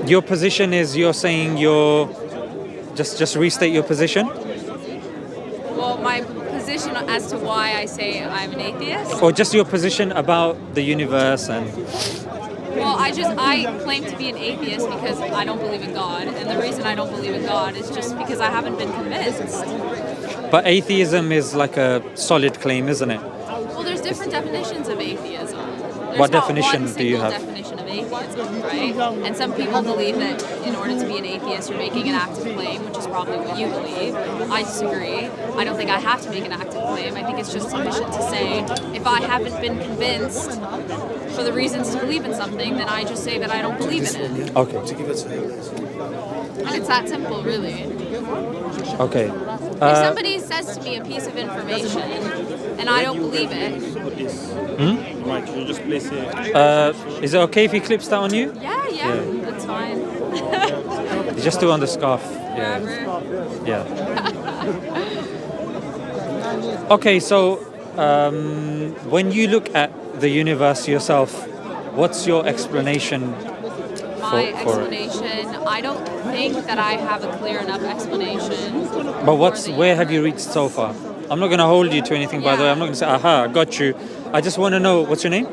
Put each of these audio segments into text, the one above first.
Your position is you're saying you're just restate your position, Well, my position as to why I say I'm an atheist. or just your position about the universe and. Well, I claim to be an atheist because I don't believe in God, and the reason I don't believe in God is just because I haven't been convinced. But atheism is like a solid claim, isn't it? Well, there's different definitions of atheism. There's What not definition one do you single have? definition of atheism, right? And some people believe that in order to be an atheist, you're making an active claim, which is probably what you believe. I disagree. I don't think I have to make an active claim. I think it's just sufficient to say, if I haven't been convinced for the reasons to believe in something, then I just say that I don't believe in it. Okay. And it's that simple, really. Okay. If somebody says to me a piece of information and I don't believe it, Right, can you just place it? Is it okay if he clips that on you? yeah, that's fine. Just do on the scarf. Yeah. Whatever. Yeah. Okay, so when you look at the universe yourself, what's your explanation My for it? explanation, I don't think that I have a clear enough explanation. But for the where have you universe. reached so far? I'm not going to hold you to anything, by the way. I'm not going to say, aha, I got you. I just want to know, what's your name?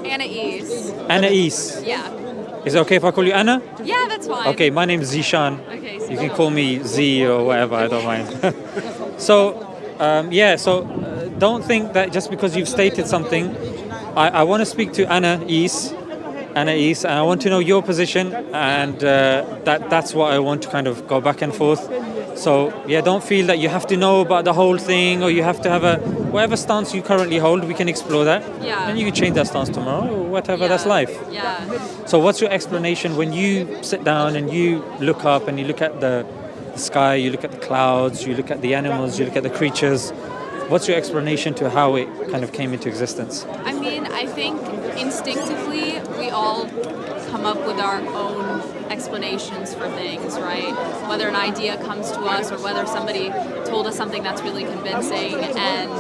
Anais. Anais. Yeah. Is it okay if I call you Anna? Yeah, that's fine. Okay, my name's Zishan. Okay, You can call me Z or whatever, I don't mind. Don't think that just because you've stated something, I want to speak to Anais, and I want to know your position, and that's what I want to kind of go back and forth. So yeah, don't feel that you have to know about the whole thing, or you have to have whatever stance you currently hold. We can explore that, Yeah. and you can change that stance tomorrow, or whatever. That's life. Yeah. So what's your explanation when you sit down and you look up and you look at the sky, you look at the clouds, you look at the animals, you look at the creatures? What's your explanation to how it kind of came into existence? I mean, I think instinctively we all come up with our own explanations for things, right? Whether an idea comes to us or whether somebody told us something that's really convincing, and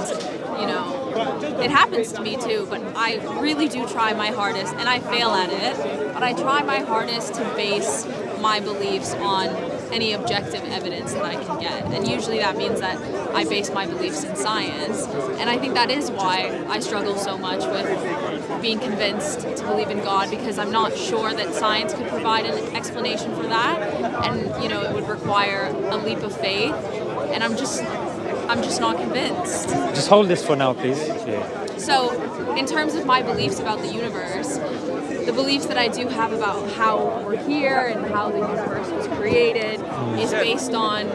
it happens to me too, but I really do try my hardest, and I fail at it, but I try my hardest to base my beliefs on any objective evidence that I can get. And usually that means that I base my beliefs in science. And I think that is why I struggle so much with being convinced to believe in God, because I'm not sure that science could provide an explanation for that. And, it would require a leap of faith. And I'm just not convinced. Just hold this for now, please. Yeah. So, in terms of my beliefs about the universe, the beliefs that I do have about how we're here and how the universe was created is based on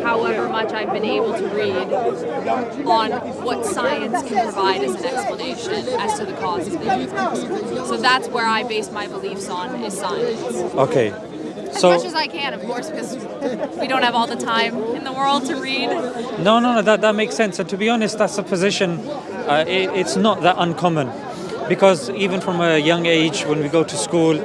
however much I've been able to read on what science can provide as an explanation as to the cause of the universe. So that's where I base my beliefs on, is science. Okay. As much as I can, of course, because we don't have all the time in the world to read. No, that makes sense. And to be honest, that's a position, it's not that uncommon. Because even from a young age, when we go to school,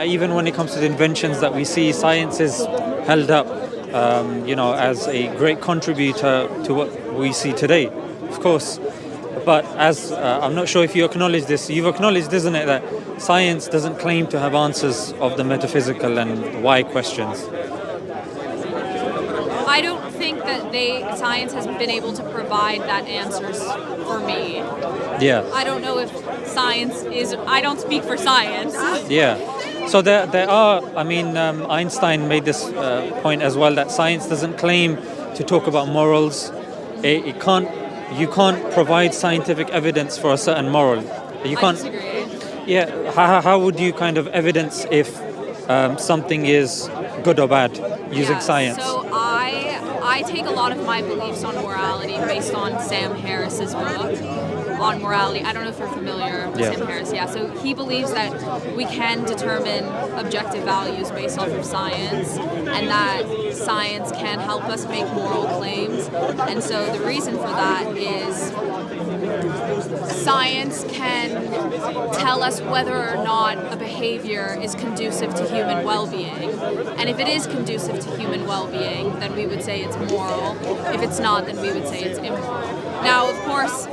even when it comes to the inventions that we see, science is held up, as a great contributor to what we see today, of course. But as I'm not sure if you acknowledge this, you've acknowledged, isn't it, that science doesn't claim to have answers of the metaphysical and why questions. I don't think that science has been able to provide that answers for me. Yeah. I don't know if science is. I don't speak for science. Yeah. So there are. Einstein made this point as well, that science doesn't claim to talk about morals. It can't. You can't provide scientific evidence for a certain moral. You can't. I disagree. Yeah. How would you kind of evidence if something is good or bad using science? So I take a lot of my beliefs on morality based on Sam Harris's book on morality. I don't know if you're familiar with Sam Harris. Yeah, so he believes that we can determine objective values based off of science, and that science can help us make moral claims. And so the reason for that is science can tell us whether or not a behavior is conducive to human well-being. And if it is conducive to human well-being, then we would say it's moral. If it's not, then we would say it's immoral. Now, of course,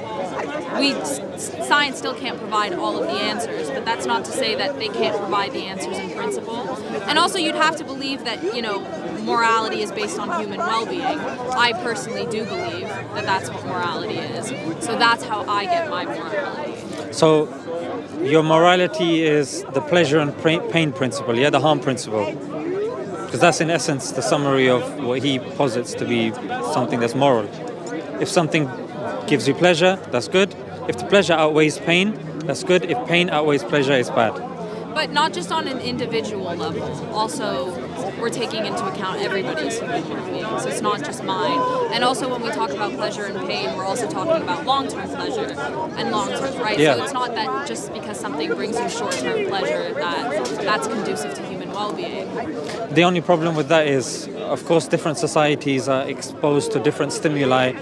science still can't provide all of the answers, but that's not to say that they can't provide the answers in principle. And also, you'd have to believe that, morality is based on human well-being. I personally do believe that that's what morality is. So that's how I get my morality. So your morality is the pleasure and pain principle, yeah, the harm principle. Because that's in essence the summary of what he posits to be something that's moral. If something gives you pleasure, that's good. If the pleasure outweighs pain, that's good. If pain outweighs pleasure, it's bad. But not just on an individual level. Also, we're taking into account everybody's human well-being, so it's not just mine. And also, when we talk about pleasure and pain, we're also talking about long-term pleasure and long-term, right? Yeah. So it's not that just because something brings you short-term pleasure that's conducive to human well-being. The only problem with that is, of course, different societies are exposed to different stimuli,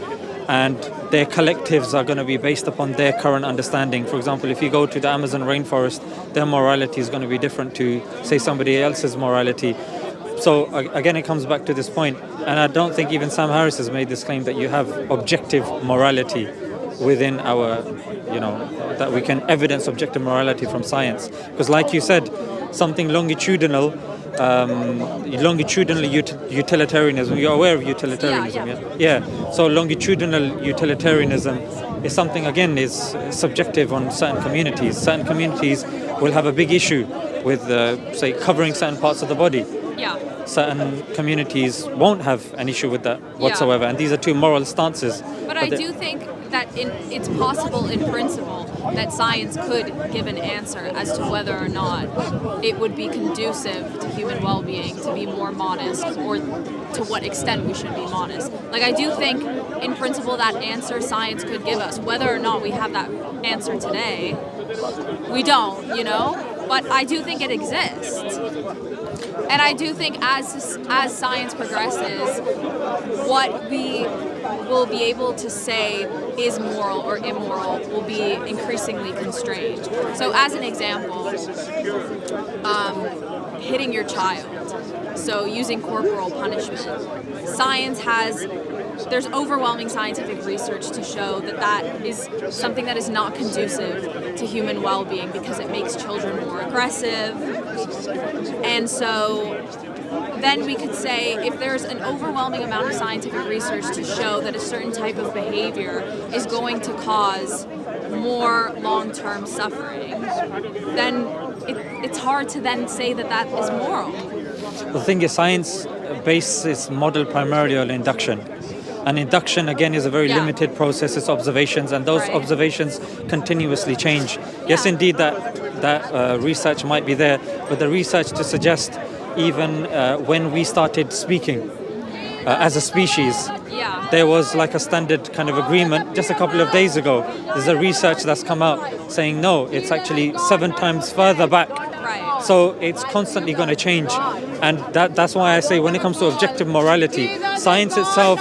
and their collectives are going to be based upon their current understanding. For example, if you go to the Amazon rainforest, their morality is going to be different to, say, somebody else's morality. So again, it comes back to this point, and I don't think even Sam Harris has made this claim that you have objective morality within our, that we can evidence objective morality from science. Because like you said, something longitudinal utilitarianism. You're aware of utilitarianism, yeah? So longitudinal utilitarianism is something, again, is subjective on certain communities. Certain communities will have a big issue with, say, covering certain parts of the body. Yeah. Certain communities won't have an issue with that whatsoever. And these are two moral stances. But I do think that it's possible in principle that science could give an answer as to whether or not it would be conducive to human well-being to be more modest, or to what extent we should be modest. Like, I do think in principle that answer science could give us. Whether or not we have that answer today, we don't, but I do think it exists. And I do think as science progresses, what we will be able to say is moral or immoral will be increasingly constrained. So as an example, hitting your child, so using corporal punishment. There's overwhelming scientific research to show that is something that is not conducive to human well-being because it makes children more aggressive. And so then we could say, if there's an overwhelming amount of scientific research to show that a certain type of behavior is going to cause more long-term suffering, then it's hard to then say that is moral. The thing is, science bases its model primarily on induction. And induction, again, is a very limited process. It's observations, and those observations continuously change. Yes, indeed, that research might be there, but the research to suggest even when we started speaking as a species, there was like a standard kind of agreement just a couple of days ago. There's a research that's come out saying, no, it's actually 7 times further back. So it's constantly going to change. And that's why I say when it comes to objective morality, science itself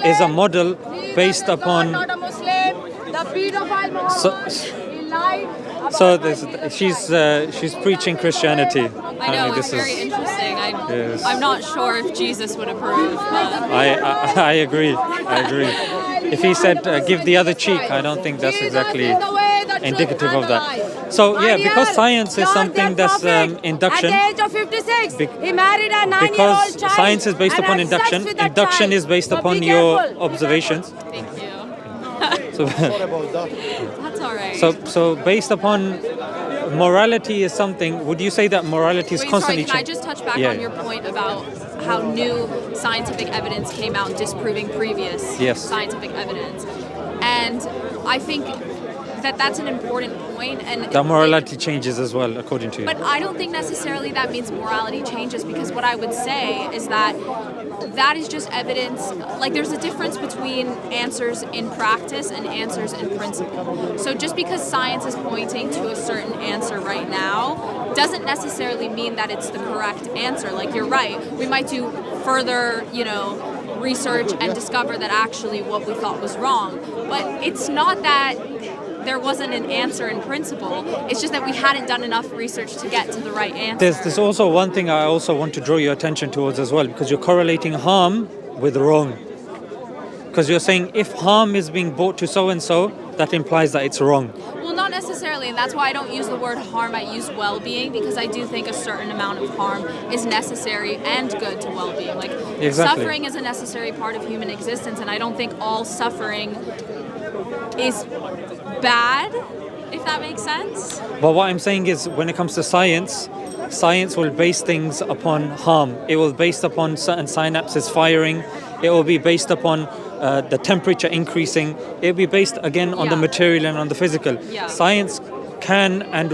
is a model based upon... So she's preaching Christianity. I know, it's very interesting. I'm not sure if Jesus would approve. But I agree. If he said, give the other cheek, I don't think that's exactly indicative of that. So, because science is something that's induction. At the age of 56, he married a 9-year-old child. Science is based upon induction. Induction is based upon your observations. thank you. So, That's all right. so based upon morality is something, would you say that morality is constantly Can I just touch back on your point about how new scientific evidence came out disproving previous scientific evidence? And I think that's an important point. And the morality changes as well, according to you. But I don't think necessarily that means morality changes, because what I would say is that is just evidence. Like, there's a difference between answers in practice and answers in principle. So just because science is pointing to a certain answer right now doesn't necessarily mean that it's the correct answer. Like, you're right, we might do further, research and discover that actually what we thought was wrong. But it's not that there wasn't an answer in principle. It's just that we hadn't done enough research to get to the right answer. There's also one thing I also want to draw your attention towards as well, because you're correlating harm with wrong. Because you're saying if harm is being brought to so-and-so, that implies that it's wrong. Well, not necessarily, and that's why I don't use the word harm, I use well-being, because I do think a certain amount of harm is necessary and good to well-being. Like, Exactly. suffering is a necessary part of human existence, and I don't think all suffering is bad, if that makes sense. But what I'm saying is, when it comes to science, science will base things upon harm. It will be based upon certain synapses firing. It will be based upon the temperature increasing. It will be based again on the material and on the physical. Yeah. Science can, and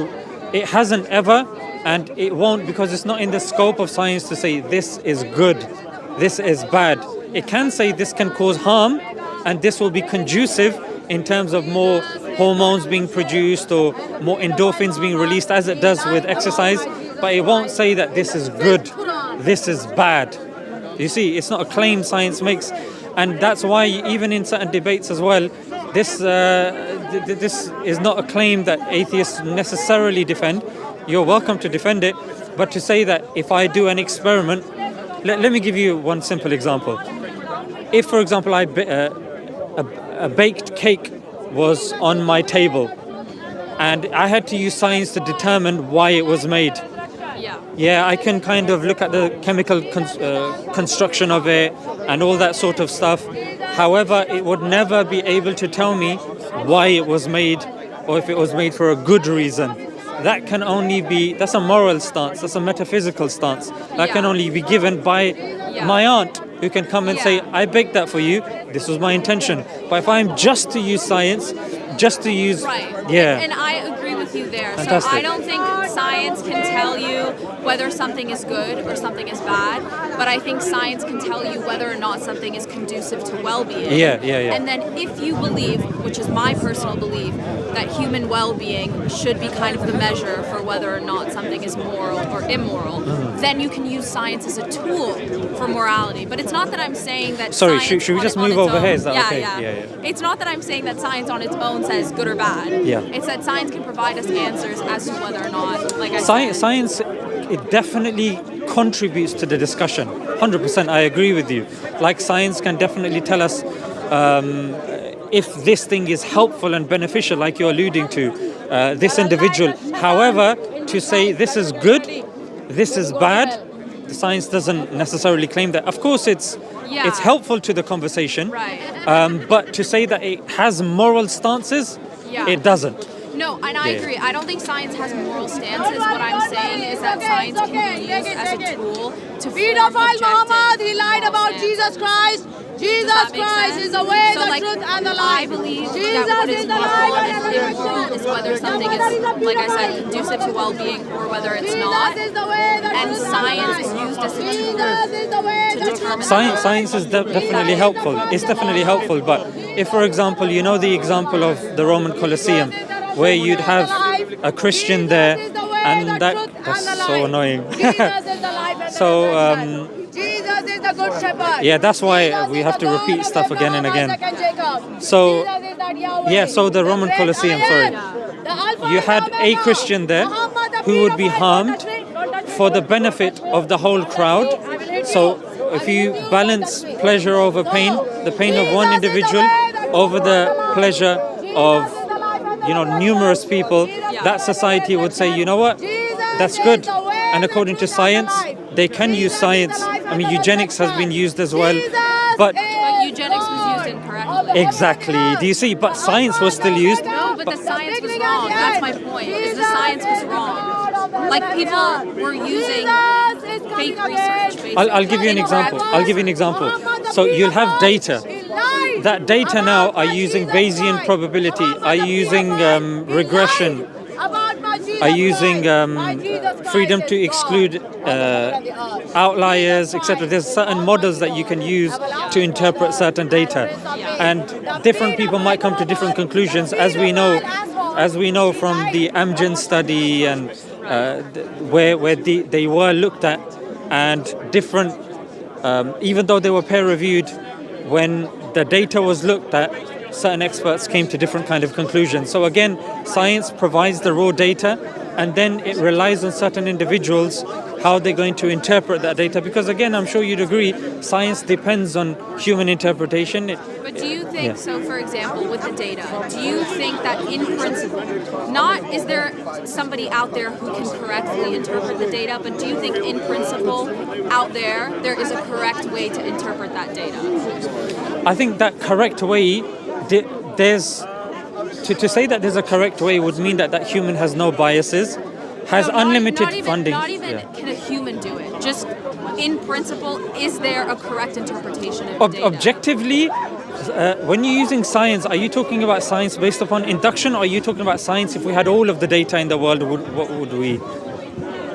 it hasn't ever, and it won't, because it's not in the scope of science to say this is good, this is bad. It can say this can cause harm, and this will be conducive in terms of more hormones being produced or more endorphins being released, as it does with exercise, but it won't say that this is good, this is bad. You see, it's not a claim science makes, and that's why even in certain debates as well, this is not a claim that atheists necessarily defend. You're welcome to defend it, but to say that if I do an experiment, let me give you one simple example. If, for example, a baked cake was on my table, and I had to use science to determine why it was made. Yeah, I can kind of look at the chemical construction of it and all that sort of stuff. However, it would never be able to tell me why it was made or if it was made for a good reason. That can only be, that's a moral stance, that's a metaphysical stance. That can only be given by my aunt, who can come and say, I baked that for you, this was my intention. But if I'm just to use science, just to use... Right. Yeah. And I agree with you there. Fantastic. So I don't think science can tell you whether something is good or something is bad, but I think science can tell you whether or not something is conducive to well-being. Yeah. And then if you believe, which is my personal belief, that human well-being should be kind of the measure for whether or not something is moral or immoral, then you can use science as a tool for morality. But it's not that I'm saying that Sorry, science should we on just on move its over own- here? Is that yeah, okay? Yeah. It's not that I'm saying that science on its own says good or bad. Yeah. It's that science can provide us answers as to whether or not, like I Science, said. science, it definitely contributes to the discussion. 100%, I agree with you. Like, science can definitely tell us if this thing is helpful and beneficial, like you're alluding to, this individual. However, to say this is good, this is bad, the science doesn't necessarily claim that. Of course, it's helpful to the conversation, Right. But to say that it has moral stances, it doesn't. No, and I agree. I don't think science has moral stances. What I'm saying is that science can be used as a tool to Feet form of Al Muhammad, he objective lied about moral Jesus Christ. Jesus Does that make Christ sense? is the way, So, the like, truth, and the I life. believe Jesus that what is is the moral life and and the immoral truth. is whether something is, like I said, conducive to well-being or whether it's not. Jesus is the way, the And truth, science and is the life. used as a Jesus tool is the way, to the determine truth. Science is definitely helpful. It's definitely helpful. But if, for example, you know the example of the Roman Colosseum, where you'd have a Christian there, and that's so annoying. So, Jesus is the good shepherd. yeah, that's why we have to repeat stuff again and again. So, yeah, so the Roman Colosseum, sorry. You had a Christian there who would be harmed for the benefit of the whole crowd. So if you balance pleasure over pain, the pain of one individual over the pleasure of, numerous people, that society would say, you know what, that's good. And according to science, they can use science. I mean, eugenics has been used as well. But eugenics was used incorrectly. exactly, do you see? But science was still used. No, but the science was wrong. That's my point. Is the science was wrong. Like, people were using fake research. Basically. I'll give you an example. So you'll have data. That data now are using Bayesian probability, are using regression, are using freedom to exclude outliers, etc. There's certain models that you can use to interpret certain data, and different people might come to different conclusions, as we know from the Amgen study, and where they were looked at, and different, even though they were peer reviewed, when the data was looked at, certain experts came to different kind of conclusions. So again, science provides the raw data, and then it relies on certain individuals how they're going to interpret that data. Because again, I'm sure you'd agree, science depends on human interpretation. But do you think, so for example, with the data, do you think that in principle, not is there somebody out there who can correctly interpret the data, but do you think in principle out there is a correct way to interpret that data? I think that correct way, there's, to say that there's a correct way would mean that human has no biases, has unlimited funding. Not even can a human do it. Just in principle, is there a correct interpretation of data? Objectively, when you're using science, are you talking about science based upon induction, or are you talking about science if we had all of the data in the world, what would we?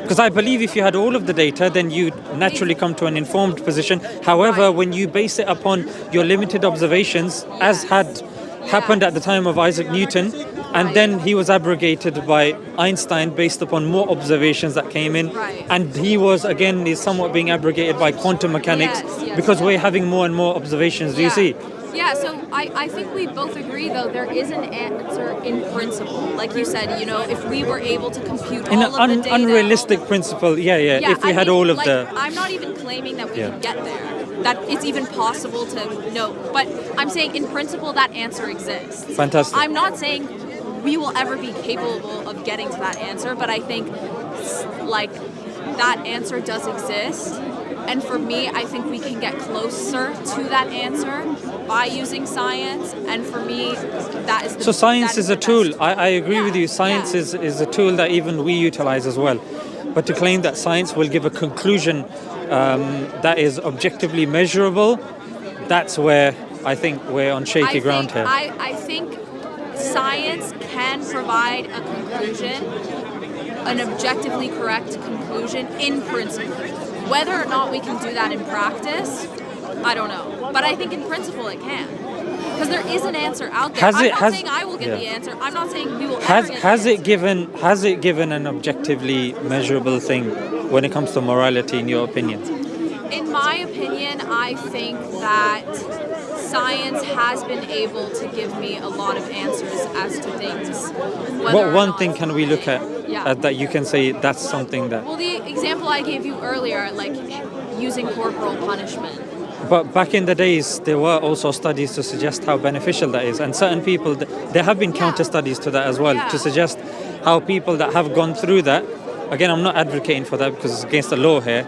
Because I believe if you had all of the data, then you naturally come to an informed position. However, when you base it upon your limited observations, as had happened at the time of Isaac Newton, and then he was abrogated by Einstein based upon more observations that came in, and he was again is somewhat being abrogated by quantum mechanics because we're having more and more observations. Do you see? Yeah, so I think we both agree, though, there is an answer in principle. Like you said, you know, if we were able to compute in all of the data... unrealistic principle, if we had all of the... I'm not even claiming that we can get there, that it's even possible to know, but I'm saying in principle that answer exists. Fantastic. I'm not saying we will ever be capable of getting to that answer, but I think, like, that answer does exist. And for me, I think we can get closer to that answer by using science. And for me, that is the So science is a tool. I agree with you. Science is a tool that even we utilize as well. But to claim that science will give a conclusion that is objectively measurable, that's where I think we're on shaky ground here. I think science can provide a conclusion, an objectively correct conclusion in principle. Whether or not we can do that in practice, I don't know. But I think in principle it can. Because there is an answer out there. I'm not saying I will get the answer. I'm not saying we will ever get the answer. Has it given an objectively measurable thing when it comes to morality, in your opinion? In my opinion, I think that science has been able to give me a lot of answers as to things. What one thing can we look at that you can say that's something that... Well, the example I gave you earlier, like using corporal punishment. But back in the days, there were also studies to suggest how beneficial that is. And certain people, there have been counter studies to that as well, to suggest how people that have gone through that, again, I'm not advocating for that because it's against the law here,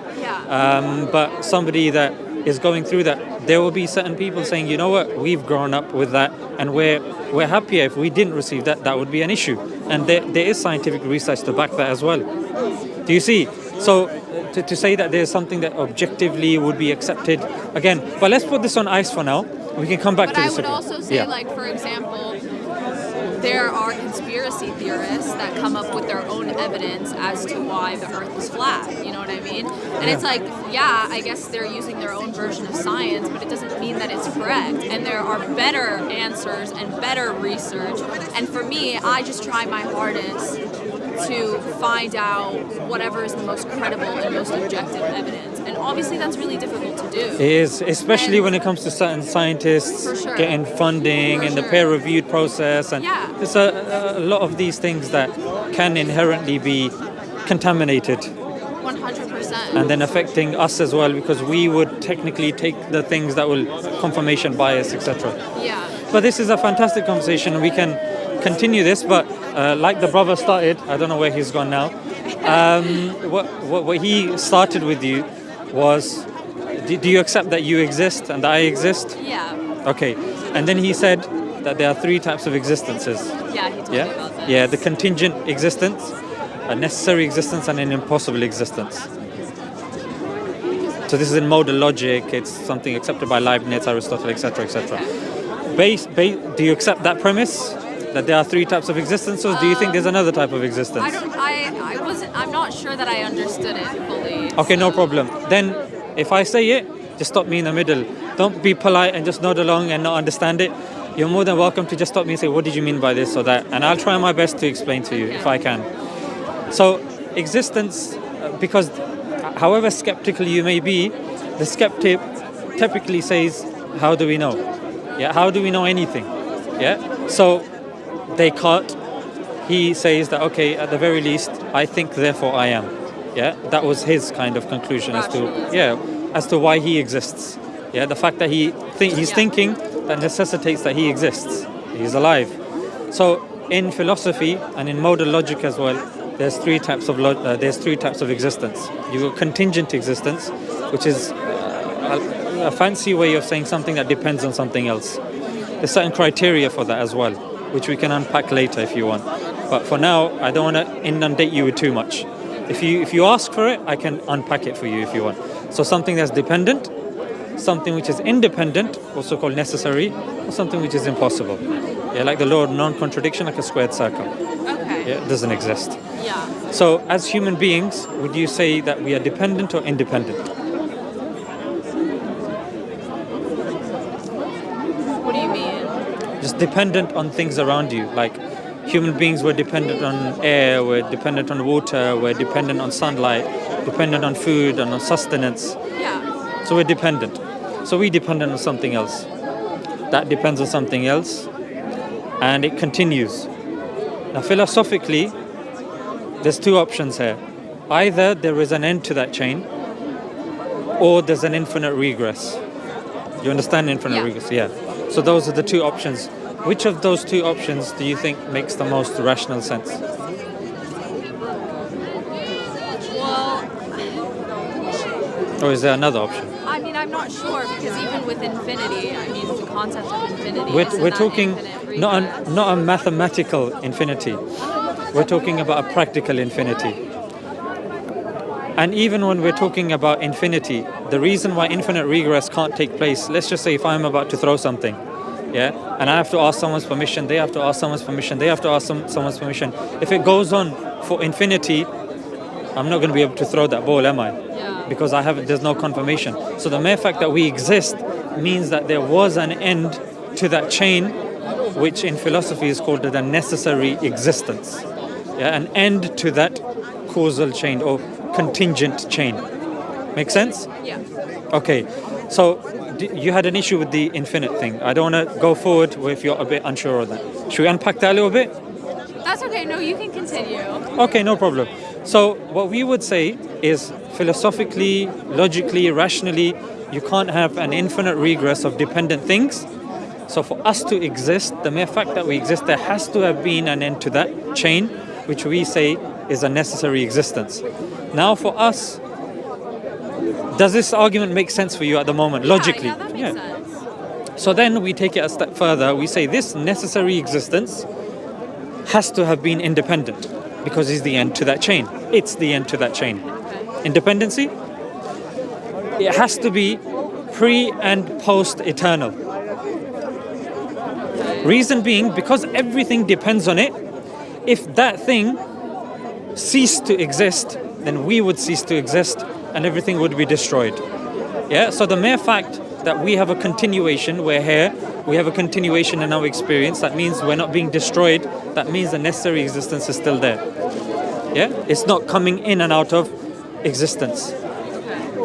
but somebody that is going through that, there will be certain people saying, you know what, we've grown up with that and we're happier. If we didn't receive that, that would be an issue. And there is scientific research to back that as well. Do you see? So to say that there's something that objectively would be accepted, again, but let's put this on ice for now. We can come back to this. But I would also say, like, for example, there are conspiracy theorists that come up with their own evidence as to why the Earth is flat. You know what I mean? And it's like, I guess they're using their own version of science, but it doesn't mean that it's correct. And there are better answers and better research. And for me, I just try my hardest to find out whatever is the most credible and most objective evidence. And obviously that's really difficult to do. It is, especially when it comes to certain scientists getting funding and the peer-reviewed process. And there's a lot of these things that can inherently be contaminated. 100%. And then affecting us as well, because we would technically take the things that will confirmation bias, etc. Yeah. But this is a fantastic conversation. We can continue this, but like the brother started, I don't know where he's gone now. What he started with you was, do you accept that you exist and that I exist? Yeah. Okay. And then he said that there are 3 types of existences. Yeah, he told me about that. Yeah, the contingent existence, a necessary existence, and an impossible existence. So this is in modal logic. It's something accepted by Leibniz, Aristotle, etc., etc. Do you accept that premise? That there are 3 types of existence, or do you think there's another type of existence? I'm not sure that I understood it fully. Okay, no problem. Then if I say it, just stop me in the middle. Don't be polite and just nod along and not understand it. You're more than welcome to just stop me and say, what did you mean by this or that? And I'll try my best to explain to you if I can. So existence, because however skeptical you may be, the skeptic typically says, how do we know? Yeah, how do we know anything? Yeah, so Descartes, he says that, okay, at the very least, I think, therefore I am. Yeah, that was his kind of conclusion as to why he exists. Yeah, the fact that he's thinking that necessitates that he exists. He's alive. So in philosophy and in modal logic as well, there's three types of existence. You got contingent existence, which is a fancy way of saying something that depends on something else. There's certain criteria for that as well, which we can unpack later if you want. But for now, I don't want to inundate you with too much. If you ask for it, I can unpack it for you if you want. So something that's dependent, something which is independent, also called necessary, or something which is impossible. Yeah, like the law of non-contradiction, like a squared circle. Okay. Yeah, it doesn't exist. Yeah. So as human beings, would you say that we are dependent or independent? What do you mean? Just dependent on things around you. Like human beings were dependent on air, we're dependent on water, we're dependent on sunlight, dependent on food and on sustenance. Yeah. So we're dependent. So we dependent on something else. That depends on something else. And it continues. Now philosophically, there's two options here. Either there is an end to that chain, or there's an infinite regress. You understand infinite regress? Yeah. So those are the two options. Which of those two options do you think makes the most rational sense? Well, Or is there another option? I mean, I'm not sure because even with infinity, I mean, the concept of infinity. We're talking not a mathematical infinity. We're talking about a practical infinity. And even when we're talking about infinity, the reason why infinite regress can't take place, let's just say if I'm about to throw something, yeah, and I have to ask someone's permission, they have to ask someone's permission, they have to ask someone's permission. If it goes on for infinity, I'm not going to be able to throw that ball, am I? Yeah. Because there's no confirmation. So the mere fact that we exist means that there was an end to that chain, which in philosophy is called the necessary existence. Yeah, an end to that causal chain or contingent chain. Make sense? Yeah. Okay, so you had an issue with the infinite thing. I don't want to go forward if you're a bit unsure of that. Should we unpack that a little bit? That's okay. No, you can continue. Okay, no problem. So what we would say is philosophically, logically, rationally, you can't have an infinite regress of dependent things. So for us to exist, the mere fact that we exist, there has to have been an end to that chain, which we say is a necessary existence. Now for us, does this argument make sense for you at the moment, logically? Yeah, that makes sense. So then we take it a step further. We say this necessary existence has to have been independent because it's the end to that chain. It's the end to that chain. Okay. Independency? It has to be pre and post eternal. Reason being, because everything depends on it, if that thing ceased to exist, then we would cease to exist and everything would be destroyed. Yeah, so the mere fact that we have a continuation, we're here, we have a continuation in our experience, that means we're not being destroyed, that means the necessary existence is still there. Yeah, it's not coming in and out of existence.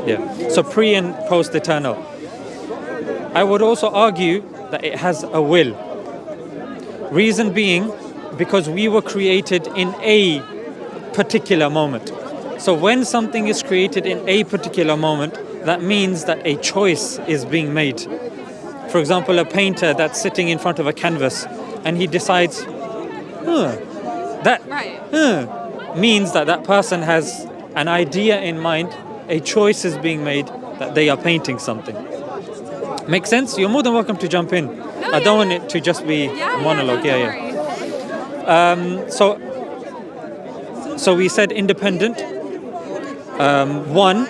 Yeah, so pre and post eternal. I would also argue that it has a will. Reason being, because we were created in a particular moment. So when something is created in a particular moment, that means that a choice is being made. For example, a painter that's sitting in front of a canvas and he decides, means that that person has an idea in mind, a choice is being made that they are painting something. Make sense? You're more than welcome to jump in. I don't want it to just be a monologue. So we said independent. One,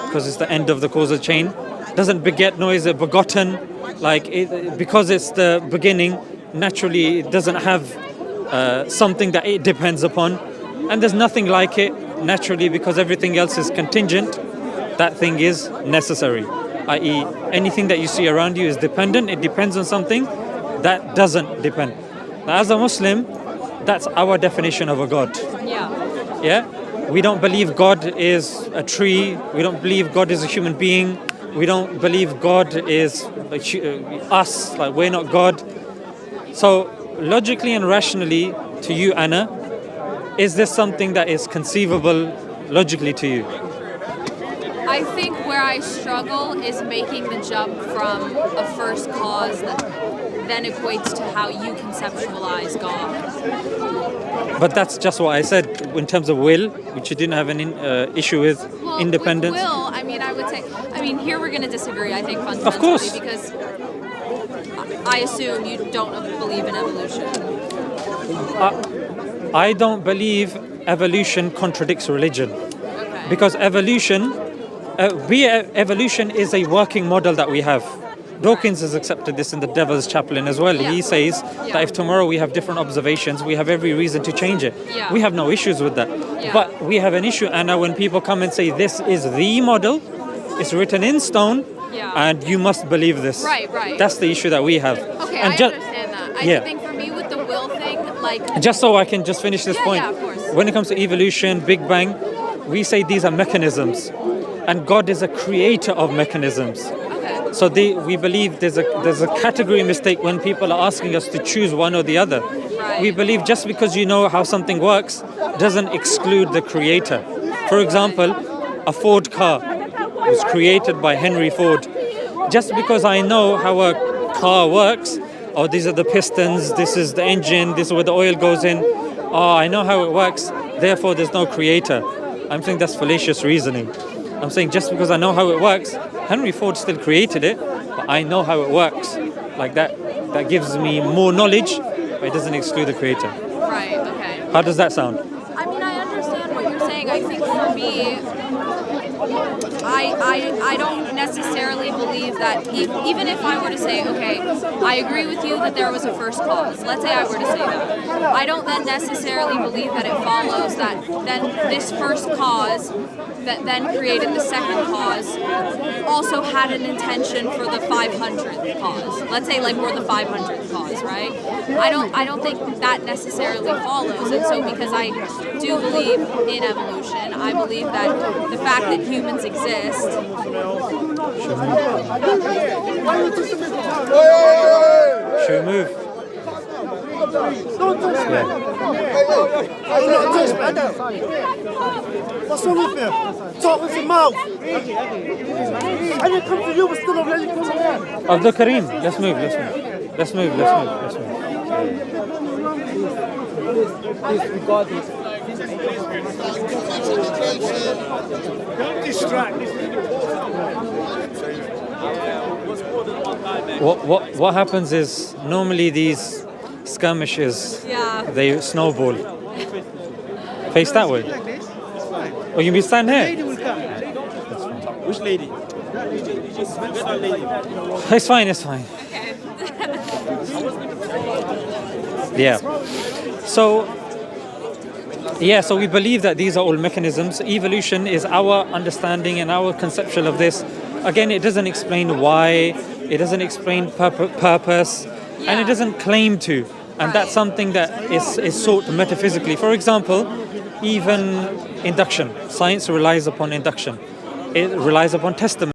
because it's the end of the causal chain, doesn't beget nor is it begotten. Because it's the beginning, naturally it doesn't have something that it depends upon, and there's nothing like it naturally because everything else is contingent. That thing is necessary, i.e. anything that you see around you is dependent. It depends on something that doesn't depend. Now, as a Muslim, that's our definition of a God. Yeah? We don't believe God is a tree. We don't believe God is a human being. We don't believe God is us, like we're not God. So logically and rationally, to you, Anna, is this something that is conceivable? logically to you? I think where I struggle is making the jump from a first cause that then equates to how you conceptualize God. But that's just what I said in terms of will, which you didn't have an issue with, Well, independence. with will, I mean, I would say, here we're going to disagree, I think, fundamentally. Of course. Because I assume you don't believe in evolution. I don't believe evolution contradicts religion. Okay. Because evolution is a working model that we have. Dawkins has accepted this in the Devil's Chaplain as well. Yeah. He says Yeah. that if tomorrow we have different observations, we have every reason to change it. Yeah. We have no issues with that. Yeah. But we have an issue, and now when people come and say this is the model, it's written in stone, Yeah. and you must believe this. Right. That's the issue that we have. Okay, And I ju- understand that. Yeah. I think for me with the will thing, like, Just so I can just finish this Yeah, point. yeah, of course. When it comes to evolution, Big Bang, we say these are mechanisms, and God is a creator of mechanisms. okay. So we believe there's a category mistake when people are asking us to choose one or the other. Right. We believe just because you know how something works doesn't exclude the creator. For example, a Ford car was created by Henry Ford. Just because I know how a car works, oh, these are the pistons, this is the engine, this is where the oil goes in. Oh, I know how it works, therefore there's no creator. I'm saying that's fallacious reasoning. I'm saying just because I know how it works, Henry Ford still created it, but I know how it works. Like that gives me more knowledge, but it doesn't exclude the creator. Right, okay. How does that sound? I mean, I understand what you're saying. I think for me, I don't necessarily believe that even if I were to say, okay, I agree with you that there was a first cause. Let's say I were to say that. I don't then necessarily believe that it follows that then this first cause that then created the second cause also had an intention for the 500th cause. Let's say like we're the 500th cause, right? I don't think that necessarily follows. And so because I do believe in evolution, I believe that the fact that humans exist. Should we move? What's wrong with you? Talk with your mouth. I didn't come to you, but still already come to me. Abdul Karim, let's move. Don't distract. What happens is normally these skirmishes, Yeah. they snowball. Face that way. Or you can be stand here. Which lady? Just get that lady. It's fine. Okay. Yeah. So we believe that these are all mechanisms. Evolution is our understanding and our conception of this. Again, it doesn't explain why, it doesn't explain purpose, and it doesn't claim to. And that's something that is sought metaphysically. For example, even induction. Science relies upon induction. It relies upon testimony.